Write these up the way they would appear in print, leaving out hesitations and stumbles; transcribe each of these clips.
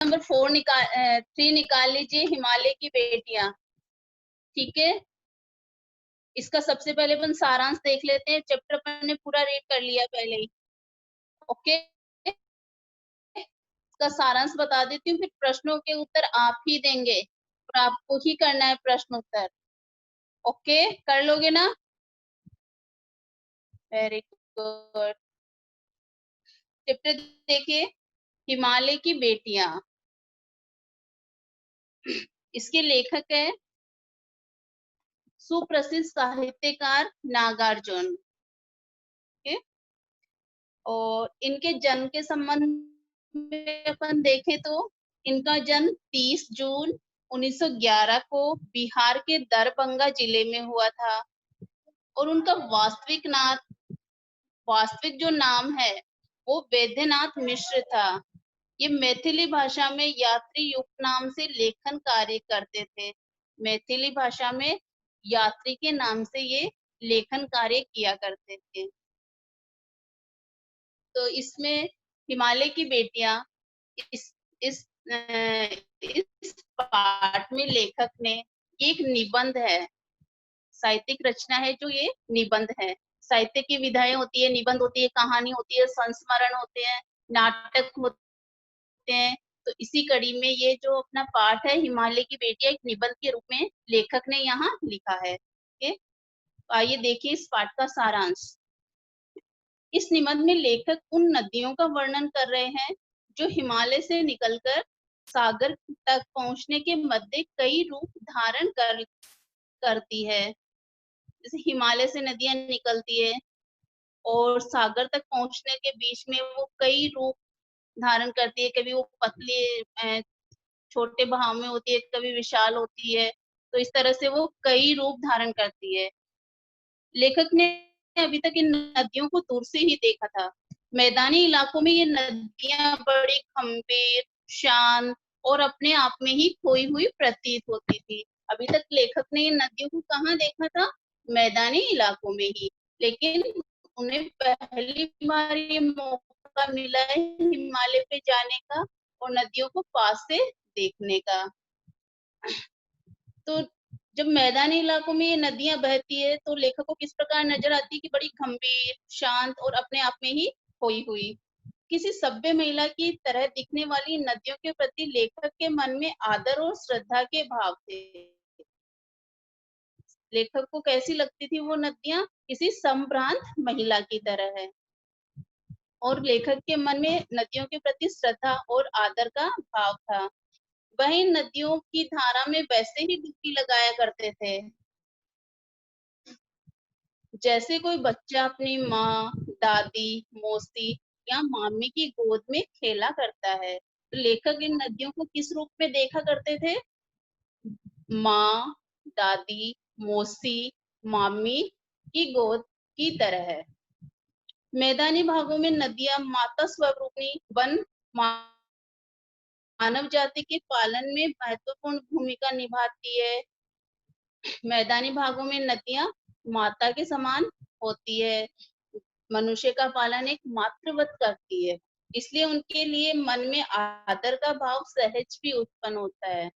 Number 3 निकाल लीजिए, हिमालय की बेटियां। ठीक है, इसका सबसे पहले अपन सारांश देख लेते हैं। चैप्टर अपन ने पूरा रीड कर लिया पहले ही। ओके, इसका सारांश बता देती हूँ, फिर प्रश्नों के उत्तर आप ही देंगे और आपको ही करना है प्रश्न उत्तर। ओके, कर लोगे ना? Very good. चैप्टर देखिए, हिमालय की बेटियां। इसके लेखक है सुप्रसिद्ध साहित्यकार नागार्जुन। और इनके जन्म के संबंध में अपन देखें तो इनका जन्म 30 जून 1911 को बिहार के दरभंगा जिले में हुआ था। और उनका वास्तविक जो नाम है वो वैद्यनाथ मिश्र था। ये मैथिली भाषा में यात्री युक्त नाम से लेखन कार्य करते थे। मैथिली भाषा में यात्री के नाम से ये लेखन कार्य किया करते थे। तो इसमें हिमालय की बेटियां, इस इस इस पाठ में लेखक ने, ये एक निबंध है, साहित्यिक रचना है जो ये निबंध है। साहित्य की विधाएं होती है, निबंध होती है, कहानी होती है, संस्मरण होते हैं, नाटक होते हैं। तो इसी कड़ी में ये जो अपना पाठ है हिमालय की बेटियां, एक निबंध के रूप में लेखक ने यहाँ लिखा है। आइए देखिए इस पाठ का सारांश। इस निबंध में लेखक उन नदियों का वर्णन कर रहे हैं जो हिमालय से निकलकर सागर तक पहुंचने के मध्य कई रूप धारण करती है। जैसे हिमालय से नदियां निकलती है और सागर तक पहुंचने के बीच में वो कई रूप धारण करती है। कभी वो पतली छोटे बहाव में होती है, कभी विशाल होती है। तो इस तरह से वो कई रूप धारण करती है। लेखक ने अभी तक इन नदियों को दूर से ही देखा था। मैदानी इलाकों में ये नदियां बड़ी गंभीर, शांत और अपने आप में ही खोई हुई प्रतीत होती थी। अभी तक लेखक ने इन नदियों को कहाँ देखा था? मैदानी इलाकों में ही। लेकिन उन्हें पहली बार ये मौका मिला है हिमालय पे जाने का और नदियों को पास से देखने का। तो जब मैदानी इलाकों में ये नदियां बहती है तो लेखक को किस प्रकार नजर आती है कि बड़ी गंभीर, शांत और अपने आप में ही खोई हुई। किसी सभ्य महिला की तरह दिखने वाली नदियों के प्रति लेखक के मन में आदर और श्रद्धा के भाव थे। लेखक को कैसी लगती थी वो नदियां? किसी संभ्रांत महिला की तरह है। और लेखक के मन में नदियों के प्रति श्रद्धा और आदर का भाव था। वह इन नदियों की धारा में वैसे ही डुबकी लगाया करते थे जैसे कोई बच्चा अपनी माँ, दादी, मौसी या मामी की गोद में खेला करता है। तो लेखक इन नदियों को किस रूप में देखा करते थे? माँ, दादी, मौसी, मामी की गोद की तरह है। मैदानी भागों में नदियां माता स्वरूपी वन मानव जाति के पालन में महत्वपूर्ण भूमिका निभाती है। मैदानी भागों में नदियां माता के समान होती है। मनुष्य का पालन एक मातृवत करती है, इसलिए उनके लिए मन में आदर का भाव सहज भी उत्पन्न होता है।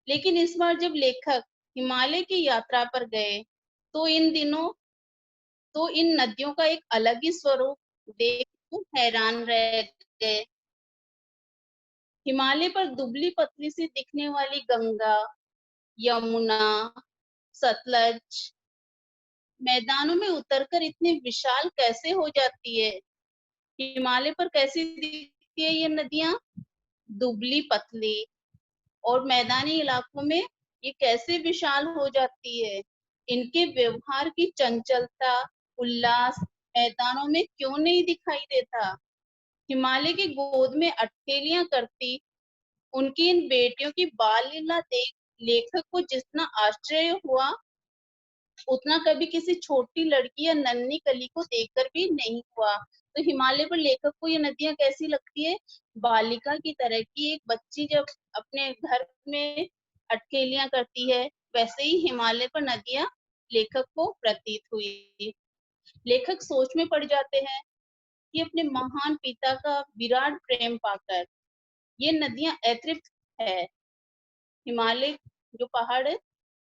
लेकिन इस बार जब लेखक हिमालय की यात्रा पर गए तो इन नदियों का एक अलग ही स्वरूप देख हैरान रह गए। हिमालय पर दुबली पतली सी दिखने वाली गंगा, यमुना, सतलज मैदानों में उतरकर इतनी विशाल कैसे हो जाती है? हिमालय पर कैसी दिखती है ये नदियां? दुबली पतली। और मैदानी इलाकों में ये कैसे विशाल हो जाती है? इनके व्यवहार की चंचलता, उल्लास मैदानों में क्यों नहीं दिखाई देता? हिमालय की गोद में अठेलियां करती उनकी इन बेटियों की बाल लीला देख लेखक को जितना आश्चर्य हुआ उतना कभी किसी छोटी लड़की या नन्ही कली को देखकर भी नहीं हुआ। तो हिमालय पर लेखक को ये नदियां कैसी लगती है? बालिका की तरह की। एक बच्ची जब अपने घर में अटखेलियां करती है, वैसे ही हिमालय पर नदियां लेखक को प्रतीत हुई। लेखक सोच में पड़ जाते हैं कि अपने महान पिता का विराट प्रेम पाकर ये नदियां अतृप्त है। हिमालय जो पहाड़ है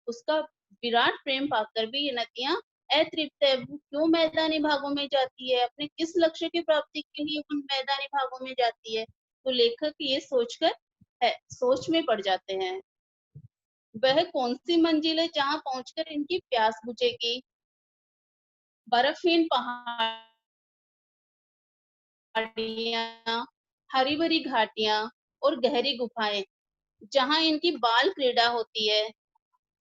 उसका विराट प्रेम पाकर भी ये नदियां अतृप्त है। वो क्यों मैदानी भागों में जाती है, अपने किस लक्ष्य की प्राप्ति के लिए उन मैदानी भागों में जाती है? तो लेखक ये सोचकर सोच में पड़ जाते हैं। वह कौन सी मंजिल है जहां पहुंचकर इनकी प्यास बुझेगी? बर्फहीन पहाड़ियां, हरी भरी घाटियां और गहरी गुफाएं जहां इनकी बाल क्रीड़ा होती है।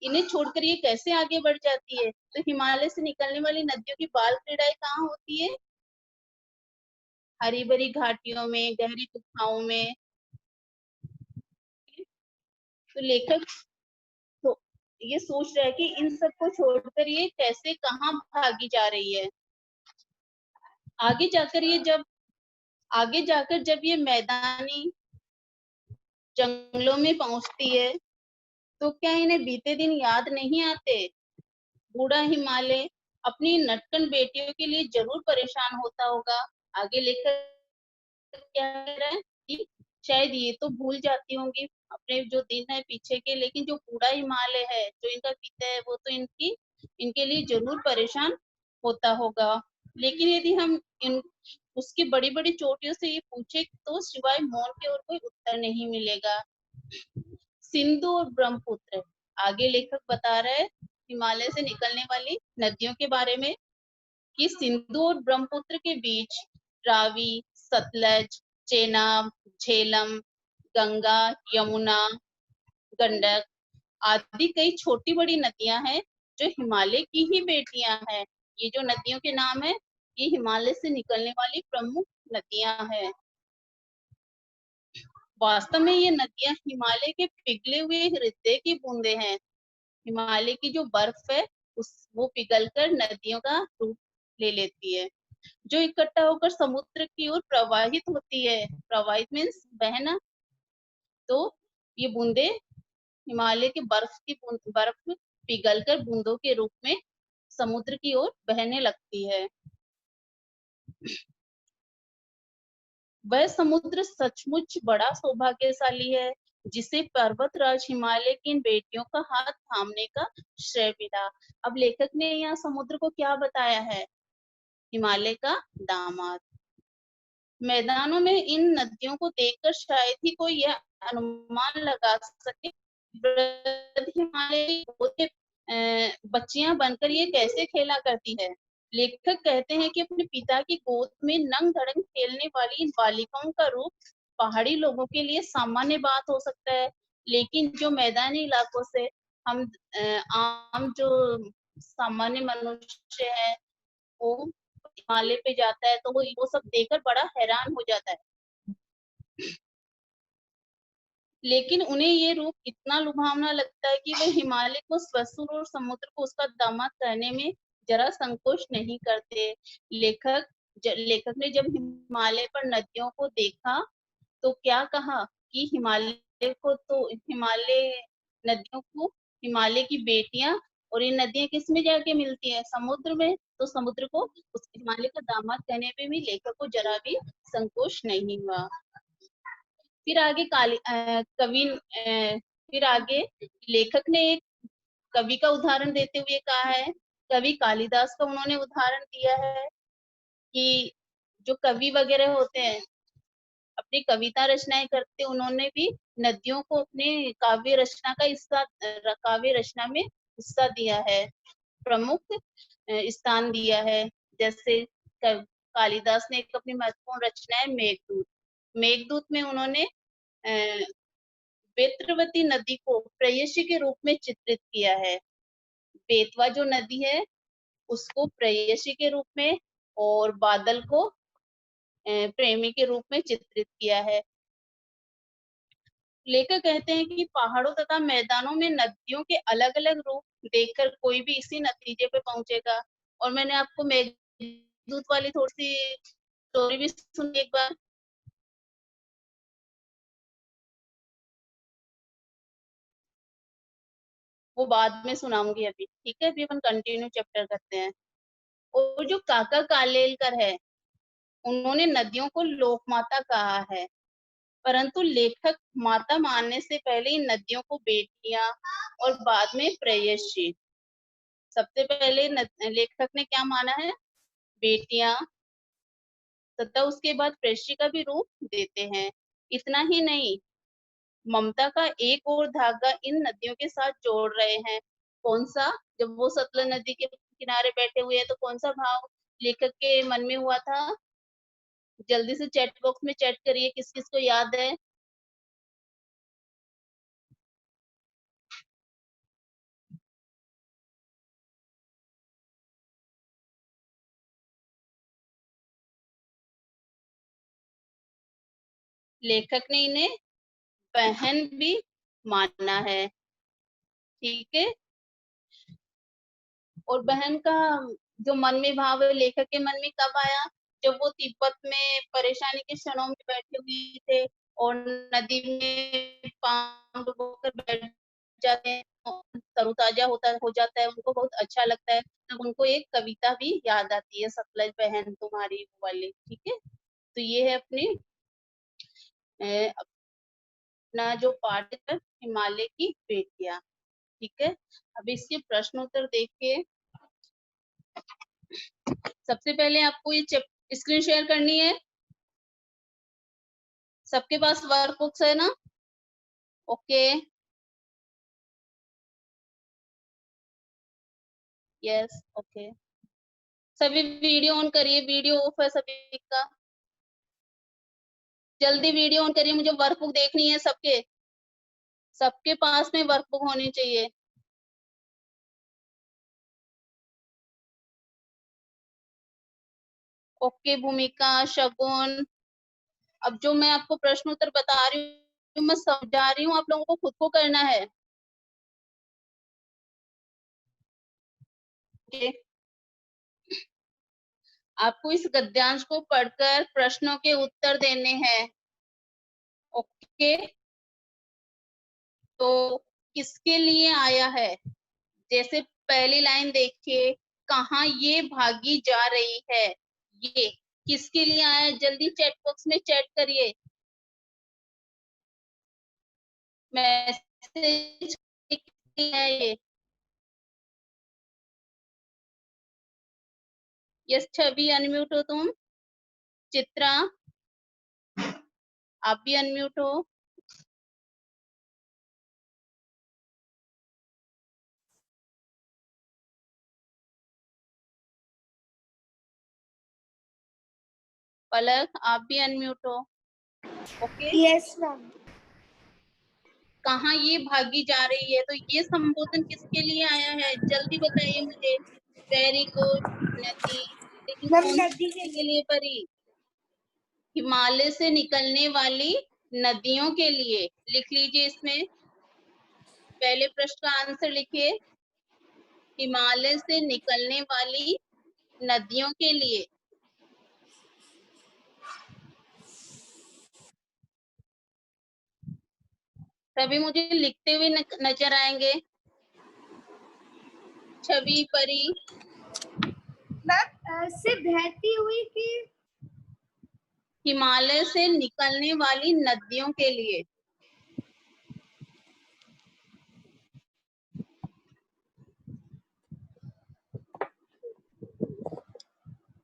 इन्हें छोड़कर ये कैसे आगे बढ़ जाती है? तो हिमालय से निकलने वाली नदियों की बाल क्रीड़ाएं कहाँ होती है? हरी भरी घाटियों में, गहरी गुफाओं में। तो लेखक तो ये सोच रहा है कि इन सबको छोड़कर ये कैसे कहाँ भागी जा रही है। आगे जाकर ये जब आगे जाकर जब ये मैदानी जंगलों में पहुंचती है तो क्या इन्हें बीते दिन याद नहीं आते? बूढ़ा हिमालय अपनी नटखट बेटियों के लिए जरूर परेशान होता होगा। आगे लेकर क्या कह रहा है कि शायद ये तो भूल जाती होंगी अपने जो दिन है पीछे के, लेकिन जो बूढ़ा हिमालय है जो इनका पिता है वो तो इनके लिए जरूर परेशान होता होगा। लेकिन यदि हम इन उसकी बड़ी बड़ी चोटियों से ये पूछे तो सिवाय मौन के और कोई उत्तर नहीं मिलेगा। सिंधु और ब्रह्मपुत्र, आगे लेखक बता रहे हैं हिमालय से निकलने वाली नदियों के बारे में कि सिंधु और ब्रह्मपुत्र के बीच रावी, सतलज, चेनाब, झेलम, गंगा, यमुना, गंडक आदि कई छोटी बड़ी नदियां हैं जो हिमालय की ही बेटियां हैं। ये जो नदियों के नाम है ये हिमालय से निकलने वाली प्रमुख नदियां हैं। वास्तव में ये नदियां हिमालय के पिघले हुए हृदय की बूंदे हैं। हिमालय की जो बर्फ है वो पिघलकर नदियों का रूप ले लेती है जो इकट्ठा होकर समुद्र की ओर प्रवाहित होती है। प्रवाहित मीन्स बहना। तो ये बूंदे हिमालय के बर्फ पिघलकर बूंदों के रूप में समुद्र की ओर बहने लगती है। वह समुद्र सचमुच बड़ा सौभाग्यशाली है जिसे पर्वतराज हिमालय की इन बेटियों का हाथ थामने का श्रेय मिला। अब लेखक ने यहाँ समुद्र को क्या बताया है? हिमालय का दामाद। मैदानों में इन नदियों को देखकर शायद ही कोई यह अनुमान लगा सके हिमालय बच्चियां बनकर ये कैसे खेला करती है। लेखक कहते हैं कि अपने पिता की गोद में नंग धड़ंग खेलने वाली इन बालिकाओं का रूप पहाड़ी लोगों के लिए सामान्य बात हो सकता है, लेकिन जो मैदानी इलाकों से हम आम जो सामान्य मनुष्य है वो हिमालय पे जाता है तो वो सब देखकर बड़ा हैरान हो जाता है। लेकिन उन्हें ये रूप इतना लुभावना लगता है कि वे हिमालय को ससुर और समुद्र को उसका दामाद कहने में जरा संकोच नहीं करते। लेखक ने जब हिमालय पर नदियों को देखा तो क्या कहा कि हिमालय नदियों को हिमालय की बेटियां, और ये नदियां किस में जाके मिलती है? समुद्र में। तो समुद्र को उस हिमालय का दामाद कहने में भी लेखक को जरा भी संकोच नहीं हुआ। फिर आगे फिर आगे लेखक ने एक कवि का उदाहरण देते हुए कहा है। कवि कालिदास का उन्होंने उदाहरण दिया है कि जो कवि वगैरह होते हैं अपनी कविता रचनाएं करते, उन्होंने भी नदियों को अपने काव्य रचना में हिस्सा दिया है, प्रमुख स्थान दिया है। जैसे कालिदास ने एक अपनी महत्वपूर्ण रचना है मेघदूत। मेघदूत में उन्होंने वेत्रवती नदी को प्रेयसी के रूप में चित्रित किया है। बेतवा जो नदी है उसको प्रेयसी के रूप में और बादल को प्रेमी के रूप में चित्रित किया है। लेखक कहते हैं कि पहाड़ों तथा मैदानों में नदियों के अलग अलग रूप देखकर कोई भी इसी नतीजे पे पहुंचेगा। और मैंने आपको मेघदूत वाली थोड़ी सी स्टोरी भी सुनी एक बार। वो बाद में सुनाऊंगी अभी, ठीक है? अभी अपन कंटिन्यू चैप्टर करते हैं। और जो काका कालेलकर है उन्होंने नदियों को लोक माता कहा है। परंतु लेखक माता मानने से पहले इन नदियों को बेटियां और बाद में प्रेयसी। सबसे पहले लेखक ने क्या माना है? बेटियां, तथा उसके बाद प्रेयसी का भी रूप देते हैं। इतना ही नहीं, ममता का एक और धागा इन नदियों के साथ जोड़ रहे हैं। कौन सा? जब वो सतलज नदी के किनारे बैठे हुए हैं तो कौन सा भाव लेखक के मन में हुआ था? जल्दी से चैट बॉक्स में चैट करिए, किस किस को याद है? लेखक ने इन्हें बहन भी माना है। ठीक है। और बहन का जो मन में भाव है लेखक के मन में कब आया? जब वो तिब्बत में परेशानी के क्षणों में बैठे हुए थे और नदी में पांव डुबोकर बैठ जाते हैं, तरोताजा होता हो जाता है, उनको बहुत अच्छा लगता है, तब उनको एक कविता भी याद आती है, सतलज बहन तुम्हारी वो वाली। ठीक है। तो ये है अपनी अपना जो पाठ है, हिमालय की बेटियां। ठीक है। अब इसके प्रश्न उत्तर देखिए। सबसे पहले आपको ये स्क्रीन शेयर करनी है। सबके पास वर्कबुक्स है ना? ओके। यस। ओके। सभी वीडियो ऑन करिए, वीडियो ऑफ है सभी का। जल्दी वीडियो ऑन करिए, मुझे वर्कबुक देखनी है सबके। सबके पास में वर्कबुक होनी चाहिए। ओके भूमिका, शगुन। अब जो मैं आपको प्रश्न उत्तर बता रही हूँ, मैं समझा रही हूँ, आप लोगों को खुद को करना है। ओके। आपको इस गद्यांश को पढ़कर प्रश्नों के उत्तर देने हैं। ओके। तो किसके लिए आया है? जैसे पहली लाइन देखिए, कहाँ ये भागी जा रही है, ये किसके लिए आया है? जल्दी चैट बॉक्स में चैट करिए, मैसेज है ये। यस छवि, अनम्यूट हो तुम। चित्रा, आप भी अनम्यूट हो। पलक, आप भी अनम्यूट हो। ओके। Yes ma'am. कहाँ ये भागी जा रही है, तो ये संबोधन किसके लिए आया है? जल्दी बताइए मुझे। Very good. नदी। लेकिन मैम कौन सी नदी नदी के लिए परी? हिमालय से निकलने वाली नदियों के लिए। लिख लीजिए इसमें, पहले प्रश्न का आंसर लिखिए। हिमालय से निकलने वाली नदियों के लिए। सभी मुझे लिखते हुए नजर आएंगे। छवि, परी। मैम से बहती हुई कि हिमालय से निकलने वाली नदियों के लिए।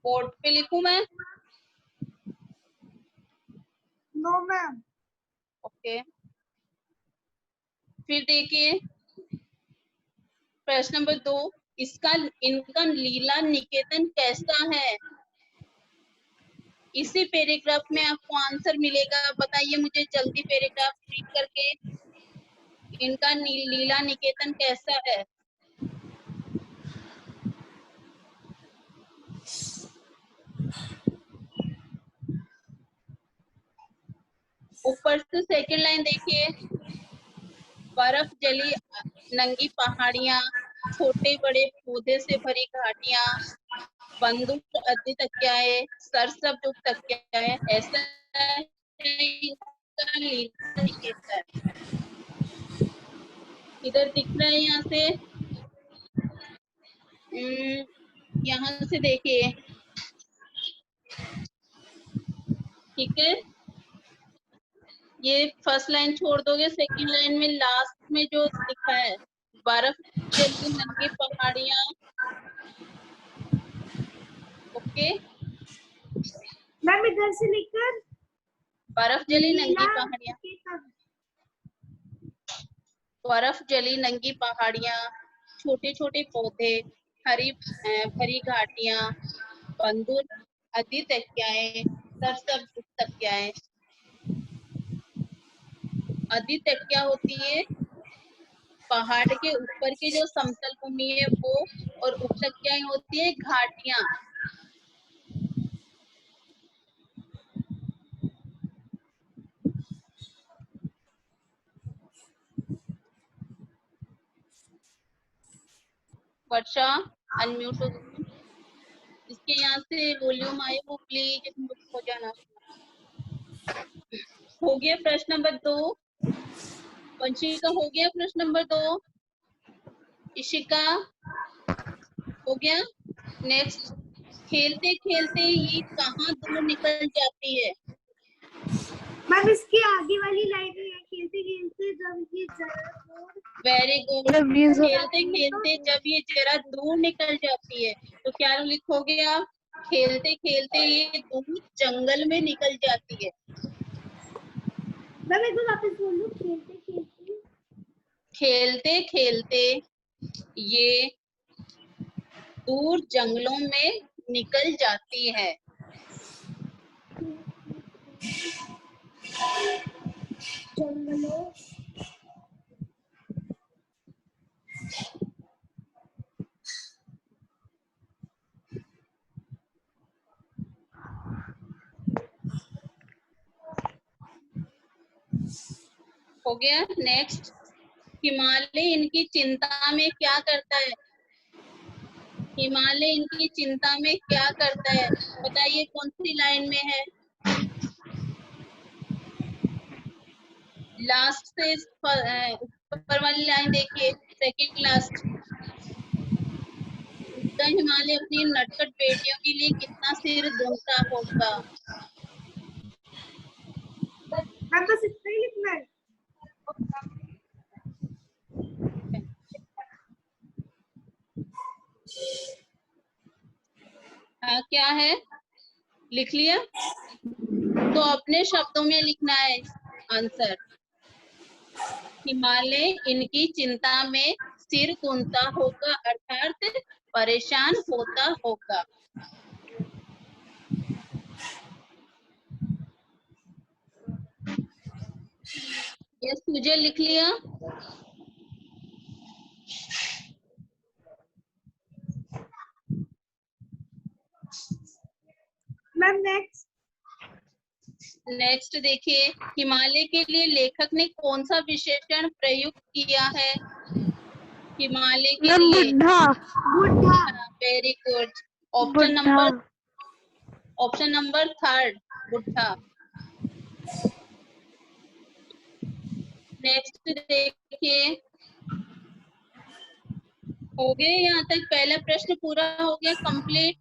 बोर्ड पे लिखूं मैं? No ma'am. ओके। फिर देखिए प्रश्न नंबर 2, इनका लीला निकेतन कैसा है? इसी पैराग्राफ में आपको आंसर मिलेगा। बताइए मुझे जल्दी पैराग्राफ रीड करके, इनका लीला निकेतन कैसा है? ऊपर से सेकंड लाइन देखिए, बर्फ जली नंगी पहाड़ियां, छोटे बड़े पौधे से भरी घाटियां, बंदूक अद्दी तकियाए, सरसब जो तकियाए, ऐसा है इनका लीला निकेतन। इधर दिख रहा है यहाँ से, यहाँ से देखिए। ठीक है। ये फर्स्ट लाइन छोड़ दोगे, सेकंड लाइन में लास्ट में जो लिखा है, बर्फ जली नंगी पहाड़ियां। ओके, मैम इधर से लेकर बर्फ जली नंगी नीला पहाड़ियां, के तक। बर्फ जली नंगी पहाड़ियां, छोटे छोटे पौधे, हरी भरी घाटियां, बंधुर अति तकियाएं, सरसब तकियाएं। अति तकिया होती है पहाड़ के ऊपर की जो समतल भूमि है वो, और उपतकियाएं होती है घाटियां। वर्षा, अनम्यूट जिसके यहाँ से वॉल्यूम आए वो प्लीज म्यूट हो जाना। हो गया प्रश्न नंबर 2। वंशिका हो गया प्रश्न नंबर 2। इशिका हो गया। नेक्स्ट, खेलते खेलते ये कहाँ दूर निकल जाती है। मैम इसकी आगे वाली लाइन है, खेलते खेलते जब ये जरा दूर, वेरी गुड। जब ये खेलते खेलते जब ये जरा दूर निकल जाती है, तो क्या लिखोगे आप? खेलते खेलते ये दूर जंगल में निकल जाती है। मैम एक बार वापस बोलो, खेलते खेलते खेलते खेलते ये दूर जंगलों में निकल जाती है। जंगलों, हो गया। नेक्स्ट, हिमालय इनकी चिंता में क्या करता है। हिमालय इनकी चिंता में क्या करता है, बताइए कौन सी लाइन में है। लास्ट से ऊपर वाली लाइन देखिए, सेकंड लास्ट। उड़ता हिमालय अपनी नटखट बेटियों के लिए कितना सिर धुनता होगा। मैम बस इतना ही लिखना है। हाँ, क्या है, लिख लिया? तो अपने शब्दों में लिखना है आंसर। हिमालय इनकी चिंता में सिर धुनता होगा, अर्थात परेशान होता होगा। यस, तुझे लिख लिया? मैम नेक्स्ट, नेक्स्ट देखिए, हिमालय के लिए लेखक ने कौन सा विशेषण प्रयुक्त किया है। हिमालय के लिए बुढ़ा, very good. Option number third, बुढ़ा। नेक्स्ट देखिए, हो गए यहाँ तक, पहला प्रश्न पूरा हो गया, कंप्लीट।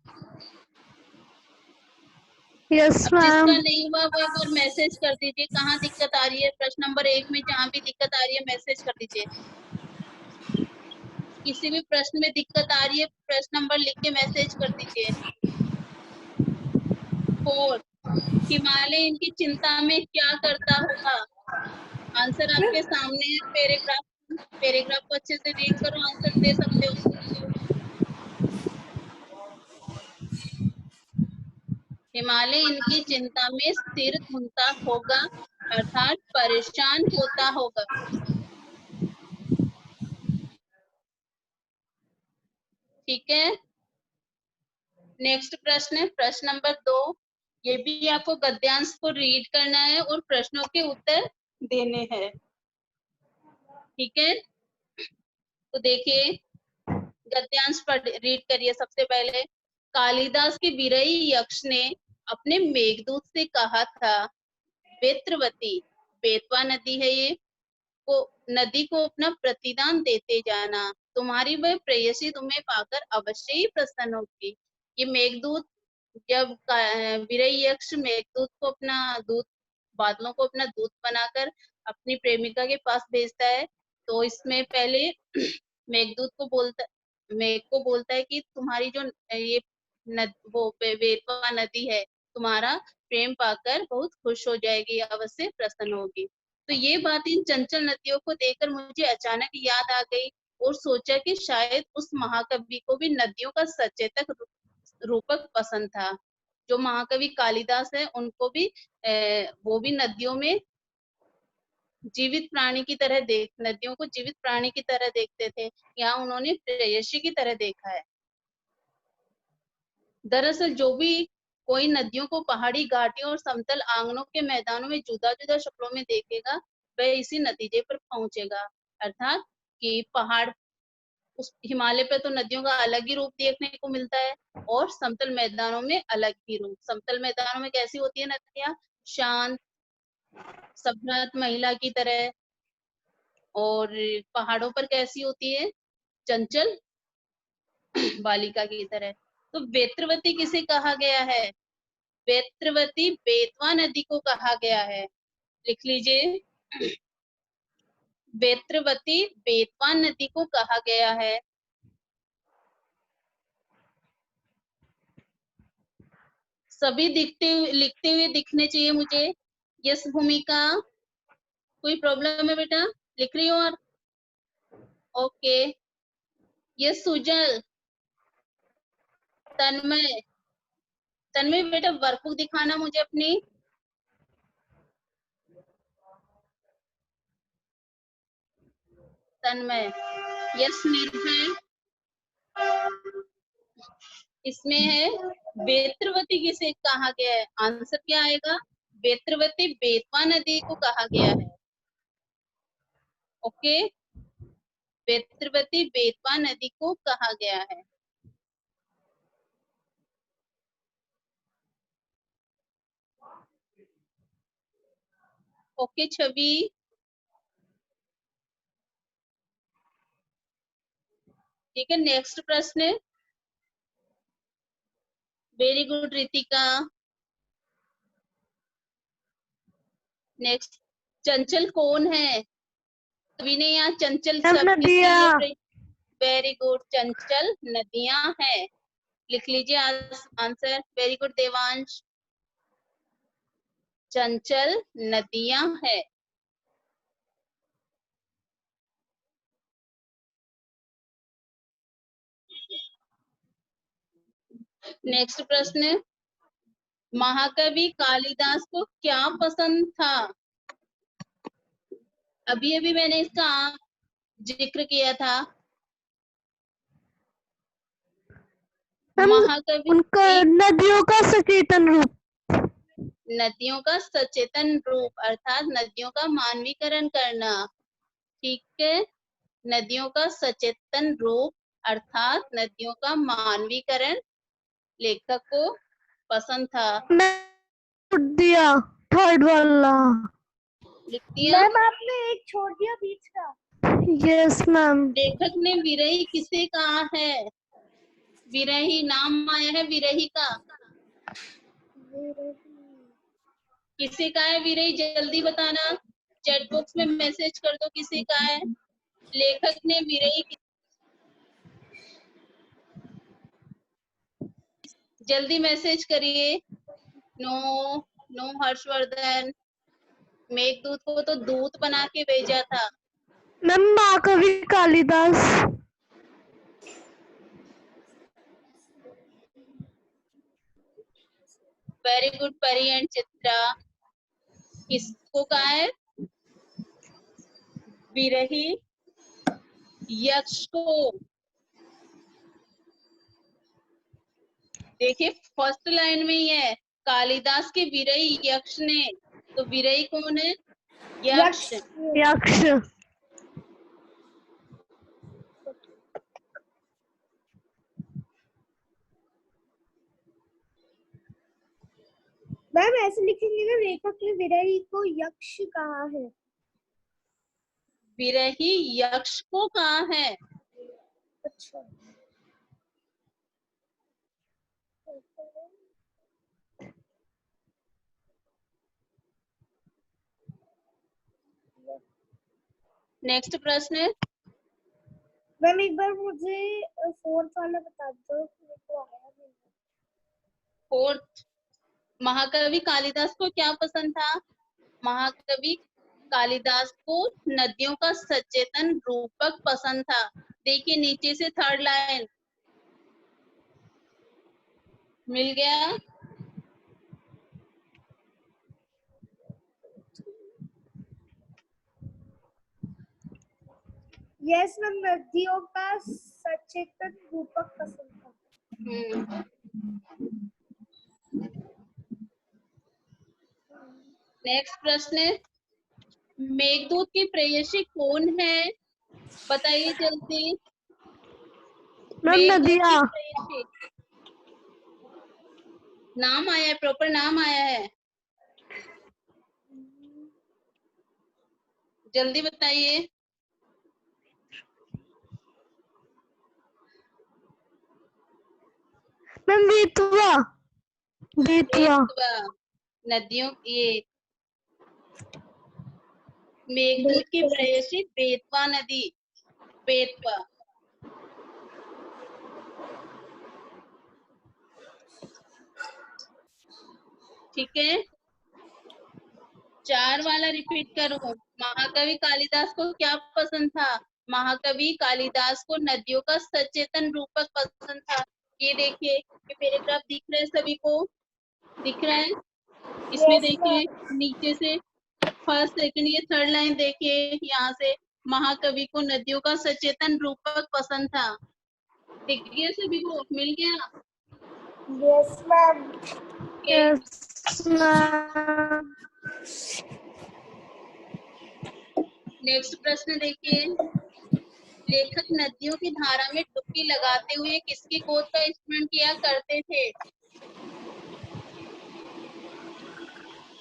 यस अब जिसका नहीं हुआ वो एक बार मैसेज कर दीजिए, कहाँ दिक्कत आ रही है। प्रश्न नंबर 1 में जहाँ भी दिक्कत आ रही है मैसेज कर दीजिए। किसी भी प्रश्न में दिक्कत आ रही है, प्रश्न नंबर लिख के मैसेज कर दीजिए। 4, हिमालय इनकी चिंता में क्या करता होगा। आंसर आपके सामने है, पैराग्राफ को अच्छे से रीड करो, आंसर दे सकते हो। हिमालय इनकी चिंता में सिर धुनता होगा, अर्थात परेशान होता होगा। ठीक है। नेक्स्ट प्रश्न है प्रश्न नंबर 2। ये भी आपको गद्यांश को रीड करना है और प्रश्नों के उत्तर देने हैं। ठीक है, तो देखिए गद्यांश रीड करिए। सबसे पहले, कालिदास के विरही यक्ष ने अपने मेघदूत से कहा था, बेत्रवती, बेतवा नदी है ये, को नदी को अपना प्रतिदान देते जाना, तुम्हारी वह प्रेयसी तुम्हें पाकर अवश्य ही प्रसन्न होगी। ये मेघदूत, जब विरही यक्ष मेघदूत को अपना दूत बादलों को अपना दूत बनाकर अपनी प्रेमिका के पास भेजता है। तो इसमें पहले मेघदूत को बोलता मेघ को बोलता है कि तुम्हारी जो ये वो बेतवा नदी है, तुम्हारा प्रेम पाकर बहुत खुश हो जाएगी, अवश्य प्रसन्न होगी। तो ये बात इन चंचल नदियों को देखकर मुझे अचानक याद आ गई और सोचा कि शायद उस महाकवि को भी नदियों का सचेतक रूपक पसंद था। जो महाकवि कालिदास है उनको भी वो भी नदियों में जीवित प्राणी की तरह नदियों को जीवित प्राणी की तरह देखते थे। यहाँ उन्होंने प्रेयसी की तरह देखा है। दरअसल जो भी कोई नदियों को पहाड़ी घाटियों और समतल आंगनों के मैदानों में जुदा जुदा शक्लों में देखेगा, वह इसी नतीजे पर पहुंचेगा, अर्थात कि पहाड़ उस हिमालय पे तो नदियों का अलग ही रूप देखने को मिलता है और समतल मैदानों में अलग ही रूप। समतल मैदानों में कैसी होती है नदियां? शांत, सभ्रत महिला की तरह। और पहाड़ों पर कैसी होती है? चंचल बालिका की तरह। तो बेत्रवती किसे कहा गया है? बेत्रवती बेतवा नदी को कहा गया है। लिख लीजिए, बेत्रवती बेतवा नदी को कहा गया है। सभी लिखते हुए दिखने चाहिए मुझे। यस भूमिका, कोई प्रॉब्लम है बेटा? लिख रही हो? और ओके। यस सुजल, तन्मय, तन्मय बेटा वर्कबुक दिखाना मुझे अपनी। तन्मय, यस निर्भय। इसमें है बेत्रवती किसे कहा गया है? आंसर क्या आएगा? बेत्रवती बेतवा नदी को कहा गया है। ओके, बेत्रवती बेतवा नदी को कहा गया है। ओके छवि, ठीक है। नेक्स्ट प्रश्न। Very good Ritika. नेक्स्ट, चंचल कौन है? कवि ने यहाँ चंचल शब्द किसके नदिया। लिए वेरी गुड, चंचल नदियां हैं। लिख लीजिए आंसर। वेरी गुड देवांश, चंचल नदियां है। नेक्स्ट प्रश्न, महाकवि कालिदास को क्या पसंद था? अभी अभी मैंने इसका जिक्र किया था। महाकवि उनका एक नदियों का सचेतन रूप। नदियों का सचेतन रूप, अर्थात नदियों का मानवीकरण करना। ठीक है, नदियों का सचेतन रूप अर्थात नदियों का मानवीकरण लेखक को पसंद था। मैं दिया थर्ड वाला। लिख दिया। मैम आपने एक छोड़ दिया बीच का। Yes ma'am. लेखक ने विरही किसे कहा है? विरही नाम आया है विरही का। किसे का है विरही? जल्दी बताना, चैट बॉक्स में मैसेज कर दो किसे का है। लेखक ने विरही, जल्दी मैसेज करिए। No, no Harshvardhan. मेघदूत को तो दूत बना के भेजा था। मैम महाकवि कालिदास। वेरी गुड परी एंड चित्रा। किसको कहा है? विरही यक्ष को। देखिए फर्स्ट लाइन में ही है, कालिदास के विरही यक्ष ने। तो विरही कौन है? यक्ष। यक्ष। मैम ऐसे लिखेंगे ना, लेखक ने विरही को यक्ष कहा है। विरही यक्ष को कहा है। अच्छा। नेक्स्ट प्रश्न। मैम एक बार मुझे फोर्थ वाला बता दो, मेरे को आया नहीं। फोर्थ, महाकवि कालिदास को क्या पसंद था? महाकवि कालिदास को नदियों का सचेतन रूपक पसंद था। देखिए नीचे से थर्ड लाइन मिल गया। यस मैम, नदियों का सचेतन रूपक पसंद था। नेक्स्ट प्रश्न। मेघदूत की प्रेयसी कौन है? बताइए जल्दी। मेघदूत की प्रेयसी नाम आया है, प्रॉपर नाम आया है, जल्दी बताइए। मैम बेतवा। बेतवा। बेतवा। नदियों, ये मेघदूत की प्रेयसी बेतवा नदी। बेतवा। ठीक है, 4 वाला रिपीट करूं। महाकवि कालिदास को क्या पसंद था? महाकवि कालिदास को नदियों का सचेतन रूपक पसंद था। ये देखिए, ये पैराग्राफ दिख रहा है सभी को? दिख रहा है? इसमें देखिए नीचे से फर्स्ट सेकंड ये थर्ड लाइन देखिए, यहाँ से महाकवि को नदियों का सचेतन रूपक पसंद था। दिख गया सभी को? मिल गया? Yes ma'am. Yes ma'am. Next प्रश्न देखिए। लेखक नदियों की धारा में डुबकी लगाते हुए किसकी गोद का स्मरण किया करते थे?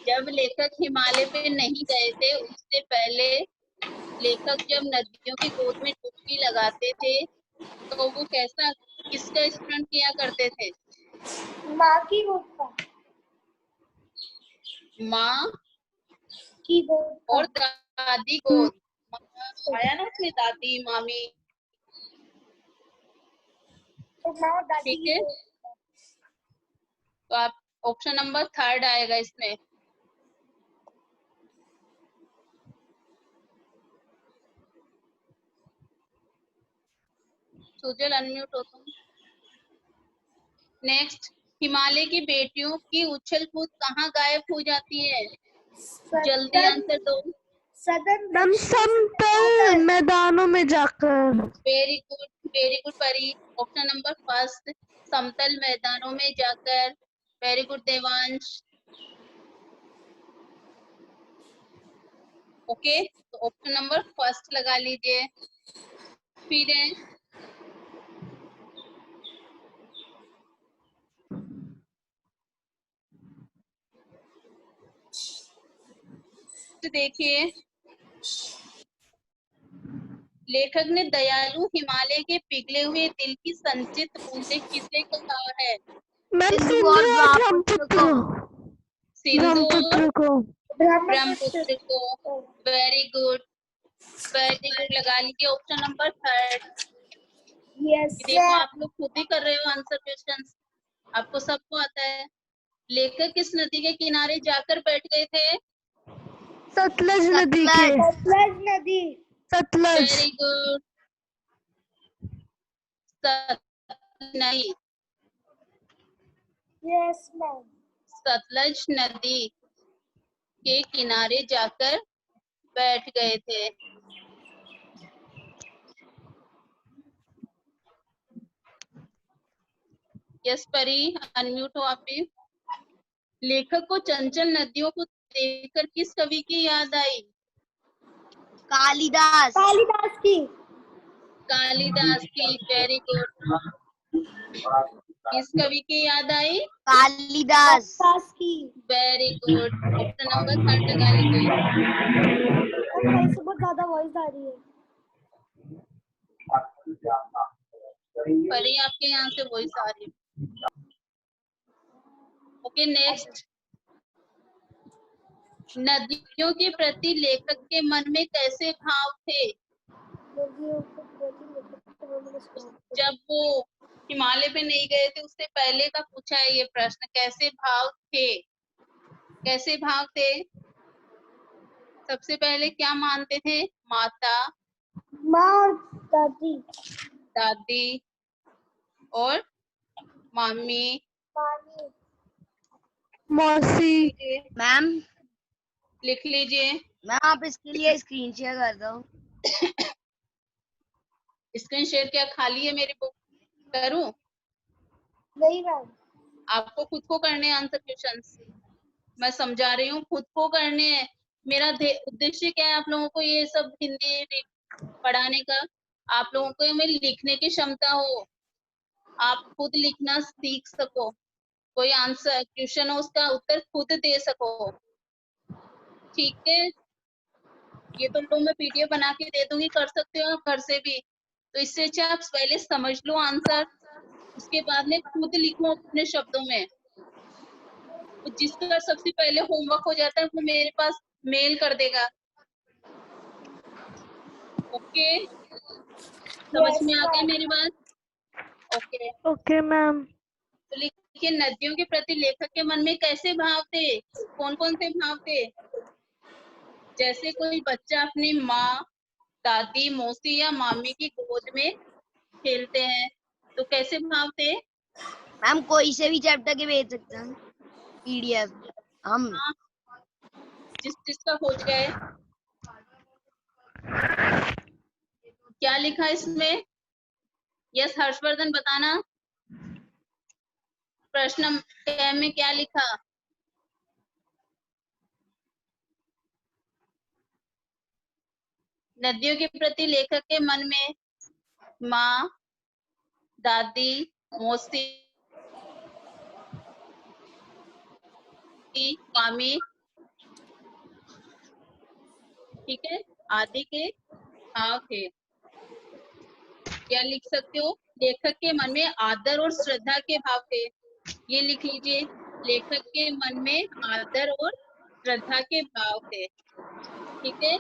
जब लेखक हिमालय पे नहीं गए थे, उससे पहले लेखक जब नदियों की गोद में डुबकी लगाते थे तो वो कैसा, किसका स्मरण किया करते थे? माँ की गोद का। माँ की गोद का। और दादी गोद। आया ना उसमें दादी, मामी। तो माँ और दादी ठीक की है, गोद का। तो आप ऑप्शन नंबर थर्ड आएगा इसमें। सुजल अनम्यूट हो तुम। नेक्स्ट, हिमालय की बेटियों की उछल कूद कहाँ गायब हो जाती है? जल्दी आंसर दो। सदन समतल मैदानों में जाकर। वेरी गुड, वेरी गुड परी। ऑप्शन नंबर फर्स्ट, समतल मैदानों में जाकर। Very good Devansh. ओके, तो ऑप्शन नंबर फर्स्ट लगा लीजिए। फिर है देखिए, लेखक ने दयालु हिमालय के पिघले हुए दिल की संचित बूंदे किसे कहा है? मैम सिंधु और ब्रह्मपुत्र सिंधु और को। ब्रह्मपुत्र को। वेरी गुड, वेरी गुड, लगा लीजिए ऑप्शन नंबर थर्ड। यस देखो आप लोग खुद ही कर रहे हो आंसर क्वेश्चंस, आपको सबको आता है। लेखक किस नदी के किनारे जाकर बैठ गए थे? सतलज नदी के। सतलज नदी। सतलज। Very good. नहीं, यस मैम। सतलज नदी के किनारे जाकर बैठ गए थे। यस परी, अनम्यूट हो आप भी। लेखक को चंचल नदियों को देखकर किस कवि की याद आई? कालिदास। कालिदास की। कालिदास की। Very good. किस कवि की याद आई? कालिदास। कालिदास की। Very good, option number third लगा लीजिए। कहीं से बहुत ज्यादा वॉइस आ रही है। परी आपके यहाँ से वॉइस आ रही है। Okay next. नदियों के प्रति लेखक के मन में कैसे भाव थे? नदियों के प्रति लेखक के मन में कैसे भाव थे? जब वो हिमालय पे नहीं गए थे उससे पहले का पूछा है ये प्रश्न, कैसे भाव थे? कैसे भाव थे? सबसे पहले क्या मानते थे? माता, माँ और दादी, दादी और मामी, पानी, मौसी। मैम लिख लीजिए। मैं आप इसके लिए स्क्रीन शेयर कर दो। स्क्रीन शेयर क्या खाली है मेरी बुक? करूं? नहीं मैम, आपको खुद को करने हैं आंसर क्वेश्चंस, मैं समझा रही हूँ, खुद को करने हैं। मेरा उद्देश्य क्या है आप लोगों को ये सब हिंदी पढ़ाने का? आप लोगों को में लिखने की क्षमता हो, आप खुद लिखना सीख सको, कोई आंसर क्वेश्चन हो उसका उत्तर खुद दे सको, ठीक है? ये तुम लोग मैं पीडीएफ बना के दे दूंगी, कर सकते हो आप घर से भी। तो इससे अच्छा आप पहले समझ लो आंसर, उसके बाद में खुद लिखो अपने शब्दों में। तो जिसका सबसे पहले होमवर्क हो जाता है वो मेरे पास मेल कर देगा। ओके, समझ में आ गई मेरी बात? Okay, okay ma'am. तो लिखिए, नदियों के प्रति लेखक के मन में कैसे भाव थे? कौन कौन से भाव थे? जैसे कोई बच्चा अपनी माँ, दादी, मौसी या मामी की गोद में खेलते हैं, तो कैसे भाव थे? मैम कोई से भी चैप्टर के भेज सकते हैं पीडीएफ हम। हाँ, जिसका हो जाए। क्या लिखा इसमें? यस हर्षवर्धन बताना, प्रश्न क में क्या लिखा? नदियों के प्रति लेखक के मन में माँ, दादी, मौसी, मामी, ठीक है, आदि के भाव थे। क्या लिख सकते हो? लेखक के मन में आदर और श्रद्धा के भाव थे। ये लिख लीजिए, लेखक के मन में आदर और श्रद्धा के भाव थे, ठीक है?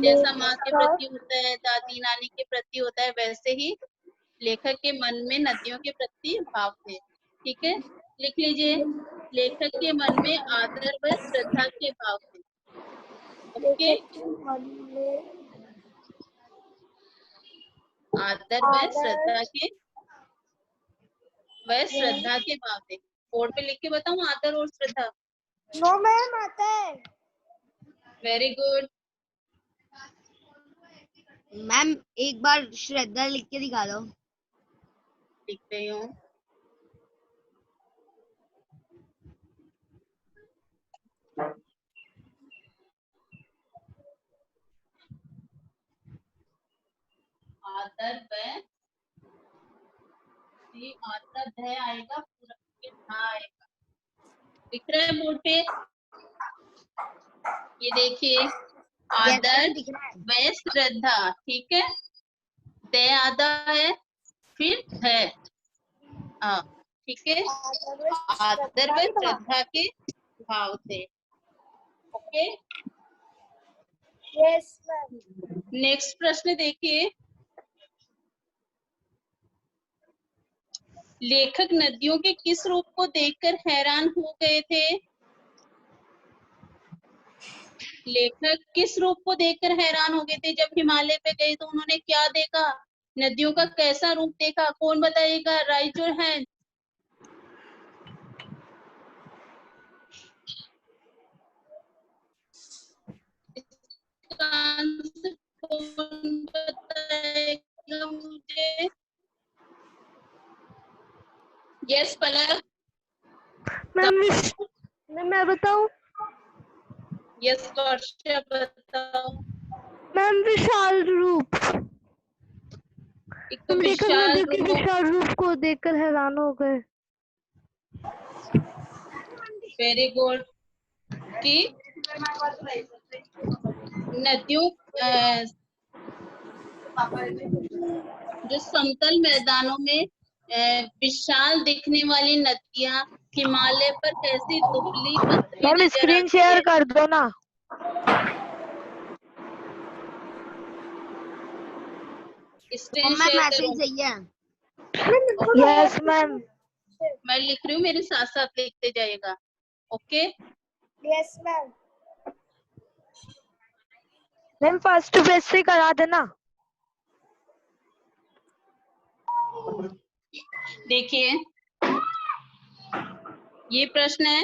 जैसा माँ के प्रति होता है, दादी नानी के प्रति होता है, वैसे ही लेखक के मन में नदियों के प्रति भाव थे, ठीक है? लिख लीजिए, लेखक के मन में आदर व श्रद्धा के भाव थे। ओके, आदर व श्रद्धा के भाव थे। बोर्ड पे लिख के बताऊं आदर और श्रद्धा? नो मैम आता है। Very good. मैम एक बार श्रद्धा लिख के दिखा दो। लिख रही हूँ। आदर व आदर ध आएगा, पूरा धा आएगा। दिख रहा है बोर्ड पे? ये देखिए, आदर व श्रद्धा, ठीक है? द आधा है, फिर है, ठीक है? आदर व श्रद्धा के भाव थे। Okay, yes ma'am. नेक्स्ट प्रश्न देखिए, लेखक नदियों के किस रूप को देखकर हैरान हो गए थे? लेखक किस रूप को देखकर हैरान हो गए थे? जब हिमालय पे गए तो उन्होंने क्या देखा? नदियों का कैसा रूप देखा? कौन बताइएगा? Right your hand. कौन बताएगा मुझे? यस पलक। मैम मैं बताऊं? यस वर्षा बताओ। मैम विशाल रूप। एक तो विशाल रूप, विशाल रूप को देखकर हैरान हो गए। Very good. कि नदियों जो समतल मैदानों में विशाल दिखने वाली नदियां हिमालय पर कैसी दुबली पतली मैम नजर स्क्रीन आती शेयर है। कर दो ना। स्क्रीन मम्मा शेयर मैसेज करूं? चाहिए। Yes ma'am. मैं लिख रही हूँ, मेरे साथ साथ लिखते जाइएगा। Okay. Yes ma'am. Ma'am first page से करा देना। देखिए, ये प्रश्न है,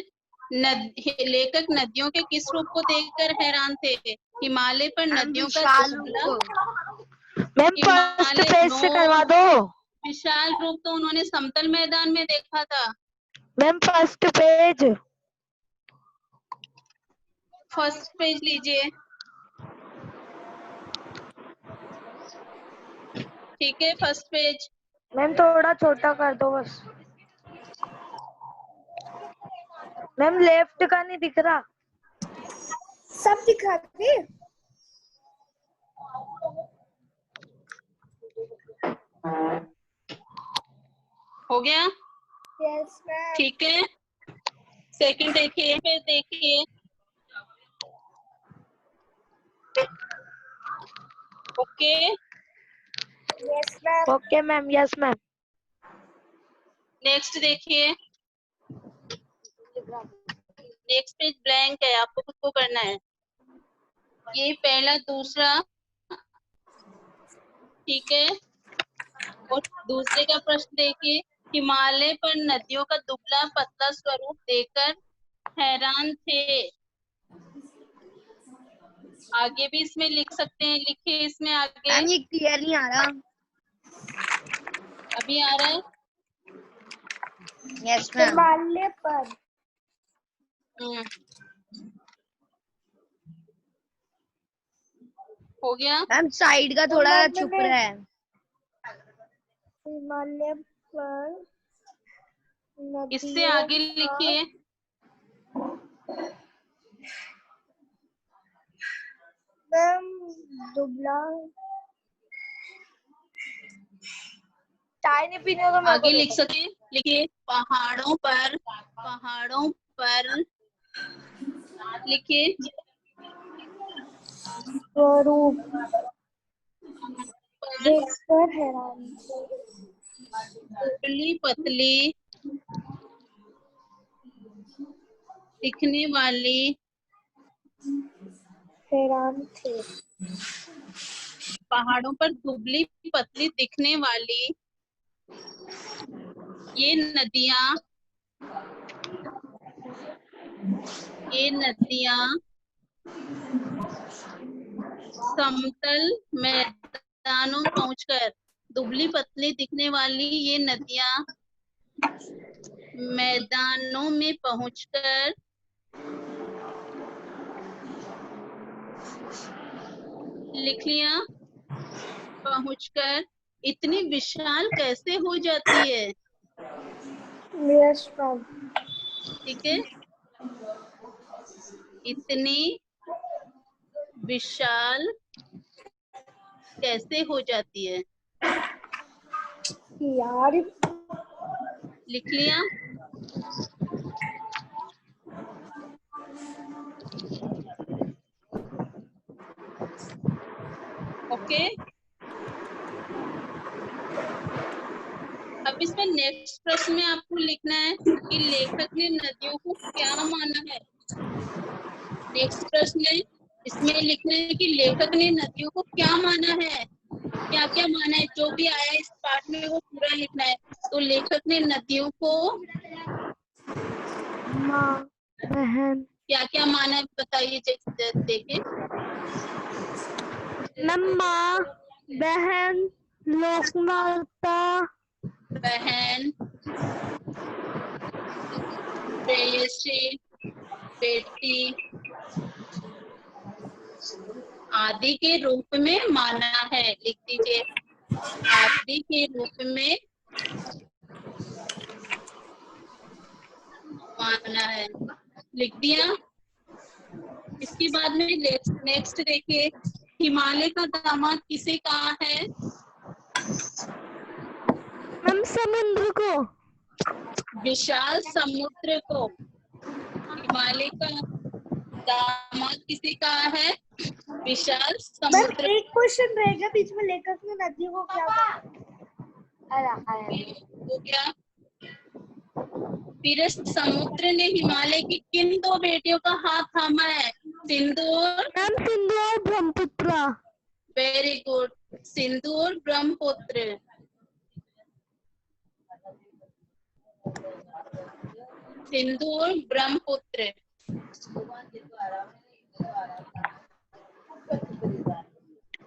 लेखक नदियों के किस रूप को देखकर हैरान थे? हिमालय पर नदियों का विशाल दुबला। मैम फर्स्ट हिमालय पेज से करवा दो। विशाल रूप तो उन्होंने समतल मैदान में देखा था। Ma'am first page. First page लीजिए। ठीक है, फर्स्ट पेज। मैम थोड़ा छोटा कर दो बस। मैम लेफ्ट का नहीं दिख रहा। सब दिखाते। हो गया? Yes ma'am. ठीक है, सेकंड देखिए, फिर देखिए। Okay. Yes ma'am. Okay ma'am. Yes ma'am. Next देखिए। नेक्स्ट पेज ब्लैंक है, आपको खुद को करना है। ये पहला दूसरा, ठीक है। और दूसरे का प्रश्न देखिए, हिमालय पर नदियों का दुबला पतला स्वरूप देखकर हैरान थे। आगे भी इसमें लिख सकते हैं, लिखिए इसमें आगे। मैम ये क्लियर नहीं आ रहा। अभी आ रहा है? Yes ma'am. हिमालय पर हो गया? मैम साइड का थोड़ा छुप रहा है। हिमालय पर इससे आगे लिखिए। मैम दुबला चाय नहीं पीने तो आगे लिख सके, लिखिए पहाड़ों पर लिखिए स्वरूप देखकर हैरान। दुबली पतली दिखने वाली हैरान थे। पहाड़ों पर दुबली पतली दिखने वाली ये नदियां समतल मैदानों में पहुंचकर, दुबली पतली दिखने वाली ये नदियां मैदानों में पहुंचकर लिख लिया, पहुंचकर इतनी विशाल कैसे हो जाती है। Yes ma'am. ठीक है, इतनी विशाल कैसे हो जाती है, यार लिख लिया। ओके। अब इसमें नेक्स्ट प्रश्न में आपको लिखना है कि लेखक ने नदियों को क्या माना है। नेक्स्ट प्रश्न है, इसमें लिखना है कि लेखक ने नदियों को क्या माना है, क्या क्या माना है। जो भी आया इस पार्ट में वो पूरा लिखना है। तो लेखक ने नदियों को माँ, बहन, क्या क्या माना है बताइए, देखिए। माँ, बहन, लोकमाता, बहन, प्रेयसी, बेटी आदि के रूप में माना है। लिख दीजिए, आदि के रूप में माना है। लिख दिया। इसके बाद में नेक्स्ट देखिए, हिमालय का दामाद किसे कहा है। मैम समुद्र को। विशाल समुद्र को हिमालय का दामाद किसी का है? विशाल मैम समुद्र एक क्वेश्चन रहेगा बीच में, लेखक ने नदी को क्या को क्या? फिर समुद्र ने हिमालय की किन दो बेटियों का हाथ थामा है? सिंधु और मैम सिंधु और ब्रह्मपुत्र। वेरी गुड, सिंधु और ब्रह्मपुत्र। सिंधु और ब्रह्मपुत्र।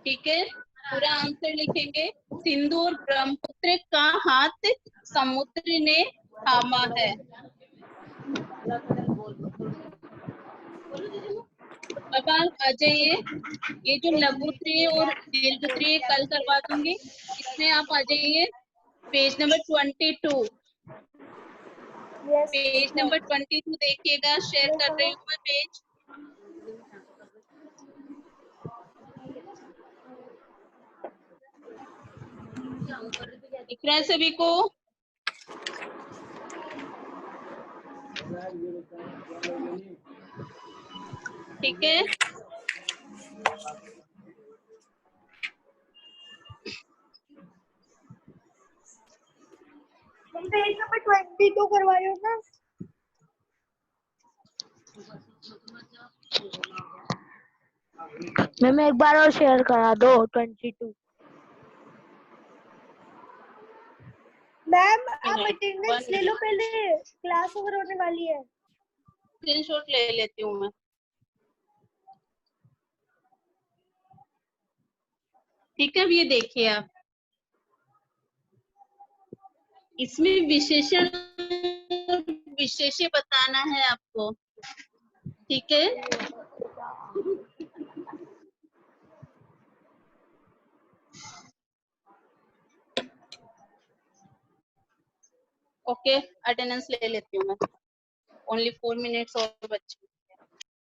ठीक है, पूरा आंसर लिखेंगे। सिंधु और ब्रह्मपुत्र का हाथ समुद्र ने थामा है। अब आप आ जाइए, ये जो लघु त्रिय और दीर्घ त्रिय कल करवा दूंगी, इसमें आप आ जाइए पेज नंबर 22। पेज नंबर 22 देखिएगा, शेयर कर रही हूँ मैं पेज। दिख रहा है सभी को? ठीक है, पेज नंबर 22 करवा रहे हो ना? मैम एक बार और शेयर करा दो 22। मैम आप अटेंडेंस ले लो पहले, क्लास ओवर होने वाली है। स्क्रीनशॉट ले लेती हूँ मैं। ठीक है, अब ये देखिए आप, इसमें विशेषण विशेष्य बताना है आपको। ठीक है, ओके, अटेंडेंस ले लेती हूँ मैं। ओनली 4 मिनट्स और बचे।